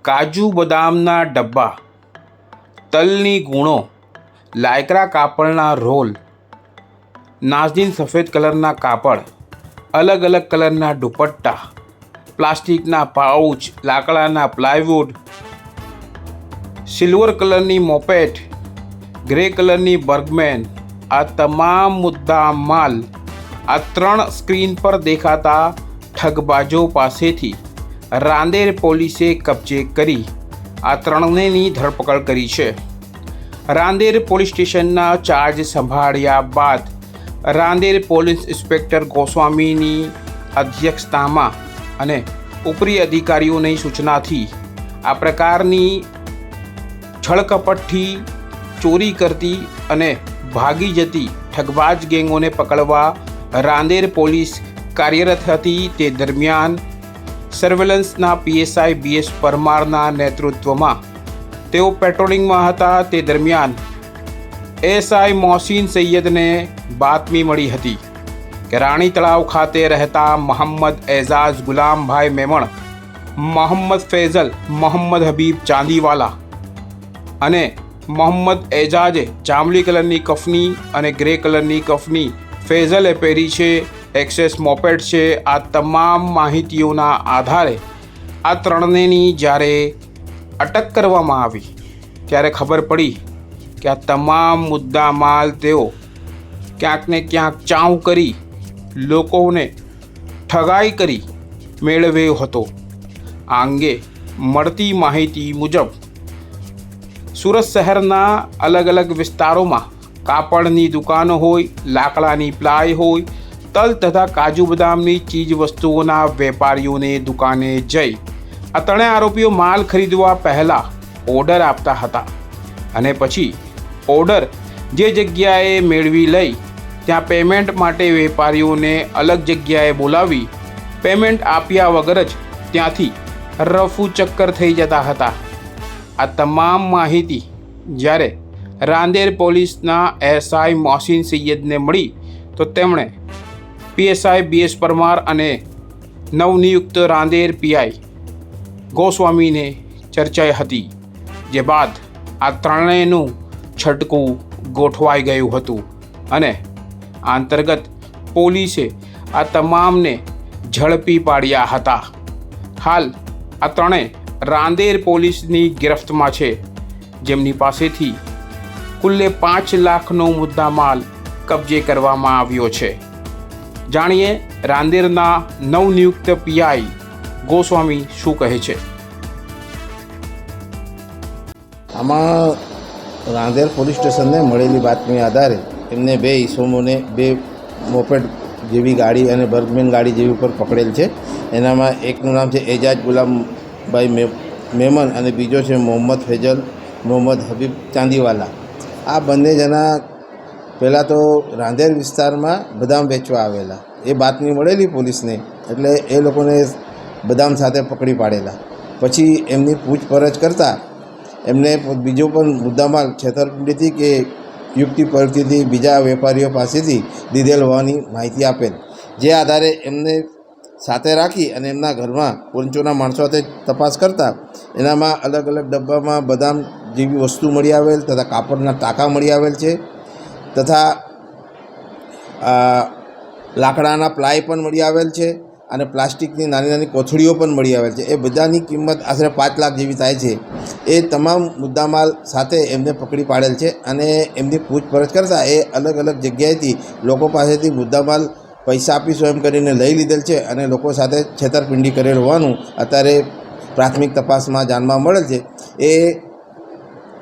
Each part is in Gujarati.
કાજુ બદામના ડબ્બા, તલની ગુણો, લાયક્રા કાપડના રોલ, નાઝનીન સફેદ કલરના કાપડ, અલગ અલગ કલરના દુપટ્ટા, પ્લાસ્ટિકના પાઉચ, લાકડાના પ્લાયવુડ, સિલ્વર કલરની મોપેટ, ગ્રે કલરની બર્ગમેન, આ તમામ મુદ્દા માલ આ 3 સ્ક્રીન પર દેખાતા ઠગબાજો પાસેથી રાંદેર પોલીસે કબજે કરી આ 3ની ધરપકડ કરી છે. રાંદેર પોલીસ સ્ટેશનના ચાર્જ સંભાળ્યા બાદ રાંદેર પોલીસ ઇન્સ્પેક્ટર ગોસ્વામીની અધ્યક્ષતામાં અને ઉપરી અધિકારીઓની સૂચનાથી આ પ્રકારની છળકપટથી ચોરી કરતી અને ભાગી જતી ઠગબાજ ગેંગોને પકડવા રાંદેર પોલીસ કાર્યરત હતી. તે દરમિયાન સર્વેલન્સના પીએસઆઈ બીએસ પરમારના નેતૃત્વમાં તેઓ પેટ્રોલિંગમાં હતા. તે દરમિયાન એસઆઈ મોહસીન સૈયદને બાતમી મળી હતી કે રાણી તળાવ ખાતે રહેતા મોહમ્મદ એજાઝ ગુલામભાઈ મેમણ, મોહમ્મદ ફૈઝલ, મોહમ્મદ હબીબ ચાંદીવાલા અને મોહમ્મદ એજાજે જાંબલી કલરની કફની અને ગ્રે કલરની કફની ફૈઝલે પહેરી છે. એક્સેસ મોપેડ છે. આ તમામ માહિતીઓના આધારે આ 3ની જ્યારે અટક કરવામાં આવી ત્યારે ખબર પડી કે આ તમામ મુદ્દા માલ તેઓ ક્યાંક ને ક્યાંક ચાઉ કરી લોકોને ઠગાઈ કરી મેળવ્યો હતો. આ અંગે મળતી માહિતી મુજબ સુરત શહેરના અલગ અલગ વિસ્તારોમાં કાપડની દુકાનો હોય, લાકડાની પ્લાય હોય, તલ તથા કાજુ બદામની ચીજ વસ્તુઓના વેપારીઓને દુકાને જઈ આ 3 આરોપીઓ માલ ખરીદવા પહેલાં ઓર્ડર આપતા હતા અને પછી ઓર્ડર જે જગ્યાએ મેળવી લઈ ત્યાં પેમેન્ટ માટે વેપારીઓને અલગ જગ્યાએ બોલાવી પેમેન્ટ આપ્યા વગર જ ત્યાંથી રફુ ચક્કર થઈ જતા હતા. આ તમામ માહિતી જ્યારે રાંદેર પોલીસના એસઆઈ મોહસીન સૈયદને મળી તો તેમણે પીએસઆઈ બીએસ પરમાર અને નવનિયુક્ત રાંદેર પીઆઈ ગોસ્વામીને ચર્ચાઈ હતી. જે બાદ આ 3નું છટકું ગોઠવાઈ ગયું હતું અને આ અંતર્ગત પોલીસે આ તમામને ઝડપી પાડ્યા હતા. હાલ આ 3 રાંદેર પોલીસની ગિરફ્તમાં છે, જેમની પાસેથી કુલ્લે 5 લાખનો મુદ્દામાલ કબજે કરવામાં આવ્યો છે. જાણીએ રાંદેરના નવનિયુક્ત પીઆઈ ગોસ્વામી શું કહે છે. આમાં રાંદેર પોલીસ સ્ટેશનને મળેલી બાતમી આધારે એમને 2 ઈસમોને 2 મોપેડ જેવી ગાડી અને બર્ગમેન ગાડી જેવી ઉપર પકડેલ છે. એનામાં એકનું નામ છે એજાજ ગુલામભાઈ મેમન અને બીજો છે મોહમ્મદ ફૈઝલ મોહમ્મદ હબીબ ચાંદીવાલા. આ બંને જણા પહેલાં તો રાંદેર વિસ્તારમાં બદામ વેચવા આવેલા. એ બાતમી મળેલી પોલીસને એટલે એ લોકોને બદામ સાથે પકડી પાડેલા. પછી એમની પૂછપરછ કરતાં એમને બીજો પણ મુદ્દામાલ છેતરપિંડીથી કે યુક્તિ પરથી બીજા વેપારીઓ પાસેથી લીધેલ હોવાની માહિતી આપેલ. જે આધારે એમને સાથે રાખી અને એમના ઘરમાં પંચોના માણસો સાથે તપાસ કરતા એનામાં અલગ અલગ ડબ્બામાં બદામ જેવી વસ્તુ મળી આવેલ તથા કાપડના ટાંકા મળી આવેલ છે તથા લાકડાના પ્લાય પણ મળી આવેલ છે અને પ્લાસ્ટિકની નાની નાની કોથળીઓ પણ મળી આવેલ છે. એ બધાની કિંમત આશરે 5 લાખ જેવી થાય છે. એ તમામ મુદ્દામાલ સાથે એમને પકડી પાડેલ છે અને એમની પૂછપરછ કરતાં એ અલગ અલગ જગ્યાએથી લોકો પાસેથી મુદ્દામાલ પૈસા આપીશું એમ કરીને લઈ લીધેલ છે અને લોકો સાથે છેતરપિંડી કરેલ હોવાનું અત્યારે પ્રાથમિક તપાસમાં જાણવા મળેલ છે. એ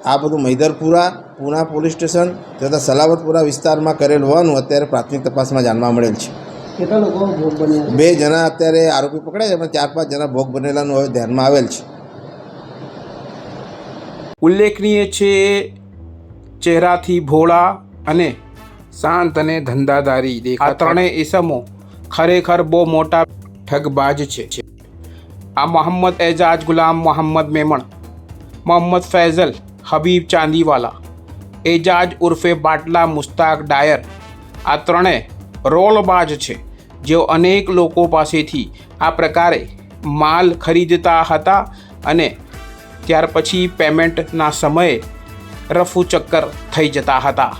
આ બધું મૈદરપુરા, પૂના પોલીસ સ્ટેશન તથા સલાવતપુરા વિસ્તારમાં કરેલ હોવાનું અત્યારે પ્રાથમિક તપાસમાં જાણવા મળેલ છે. કેટલા લોકો ભોગ બન્યા? 2 જણા અત્યારે આરોપી પકડાયા છે, પણ 4-5 જણા ભોગ બનેલાનું હવે ધ્યાનમાં આવેલ છે. ઉલ્લેખનીય છે ચહેરાથી ભોળા અને શાંત અને ધંધાદારી દેખાતા 3 ઈસમો ખરેખર બહુ મોટા ઠગબાજ છે. આ મોહમ્મદ એજાજ ગુલામ મોહમ્મદ મેમણ, મોહમ્મદ ફૈઝલ હબીબ ચાંદીવાલા, એજાજ ઉર્ફે બાટલા મુસ્તાક ડાયર, આ 3 રોલબાજ છે જેઓ અનેક લોકો પાસેથી આ પ્રકારે માલ ખરીદતા હતા અને ત્યાર પછી પેમેન્ટના સમયે રફુ ચક્કર થઈ જતા હતા.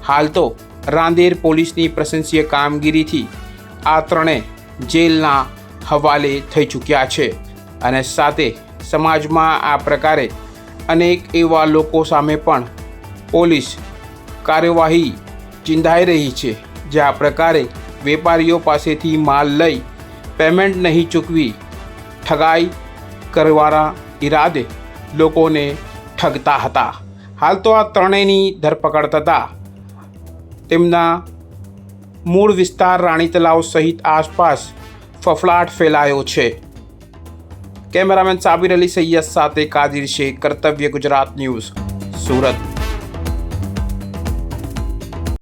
હાલ તો રાંદેર પોલીસની પ્રશંસનીય કામગીરીથી આ ત્રણેય જેલના હવાલે થઈ ચૂક્યા છે અને સાથે સમાજમાં આ પ્રકારે અનેક એવા લોકો સામે પણ પોલીસ કાર્યવાહી ચિંધાઈ રહી છે, જે આ પ્રકારે વેપારીઓ પાસેથી માલ લઈ પેમેન્ટ નહીં ચૂકવી ઠગાઈ કરવાના ઈરાદે લોકોને ઠગતા હતા. હાલ તો આ ત્રણેયની ધરપકડ થતાં તેમના મૂળ વિસ્તાર રાણી તલાવ સહિત આસપાસ ફફડાટ ફેલાયો છે. કેમેરામેન સાબિર અલી સૈયદ સાથે કાદિર શેખ, કર્તવ્ય ગુજરાત ન્યૂઝ, સુરત.